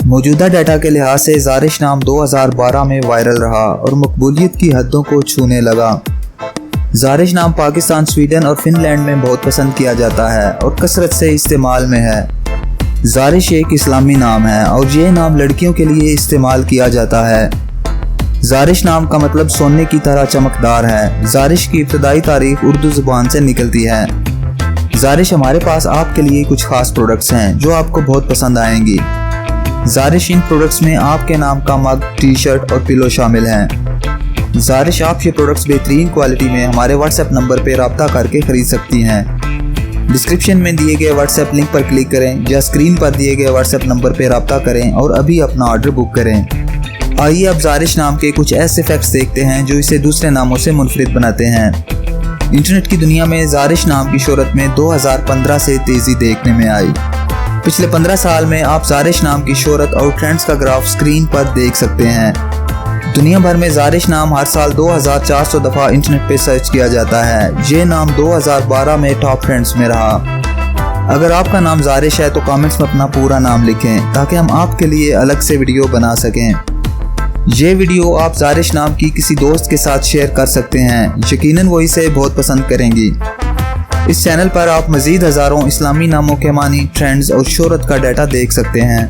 موجودہ ڈیٹا کے لحاظ سے زارش نام 2012 میں وائرل رہا اور مقبولیت کی حدوں کو چھونے لگا۔ زارش نام پاکستان، سویڈن اور فن لینڈ میں بہت پسند کیا جاتا ہے اور کثرت سے استعمال میں ہے۔ زارش ایک اسلامی نام ہے اور یہ نام لڑکیوں کے لیے استعمال کیا جاتا ہے۔ زارش نام کا مطلب سونے کی طرح چمکدار ہے۔ زارش کی ابتدائی تاریخ اردو زبان سے نکلتی ہے۔ زارش ہمارے پاس آپ کے لیے کچھ خاص پروڈکٹس ہیں جو آپ کو بہت پسند آئیں گی۔ زارش ان پروڈکٹس میں آپ کے نام کا مگ، ٹی شرٹ اور پلو شامل ہیں۔ زارش آپ یہ پروڈکٹس بہترین کوالٹی میں ہمارے واٹس ایپ نمبر پہ رابطہ کر کے خرید سکتی ہیں۔ ڈسکرپشن میں دیے گئے واٹس ایپ لنک پر کلک کریں یا اسکرین پر دیے گئے واٹس ایپ نمبر پہ رابطہ کریں اور ابھی اپنا آرڈر بک کریں۔ آئیے اب زارش نام کے کچھ ایسے فیکٹس دیکھتے ہیں جو اسے دوسرے ناموں سے منفرد بناتے ہیں۔ انٹرنیٹ کی دنیا میں زارش نام کی شہرت میں 2015 سے تیزی دیکھنے میں آئی۔ پچھلے 15 سال میں آپ زارش نام کی شہرت اور ٹرینڈز کا گراف اسکرین پر دیکھ سکتے ہیں۔ دنیا بھر میں زارش نام ہر سال 2400 دفعہ انٹرنیٹ پہ سرچ کیا جاتا ہے۔ یہ نام 2012 میں ٹاپ ٹرینڈز میں رہا۔ اگر آپ کا نام زارش ہے تو کامنٹس میں اپنا پورا نام لکھیں تاکہ ہم آپ کے لیے الگ سے ویڈیو بنا سکیں۔ یہ ویڈیو آپ زارش نام کی کسی دوست کے ساتھ شیئر کر سکتے ہیں، یقیناً وہ اسے بہت پسند کریں گی۔ اس چینل پر آپ مزید ہزاروں اسلامی ناموں کے معنی، ٹرینڈز اور شہرت کا ڈیٹا دیکھ سکتے ہیں۔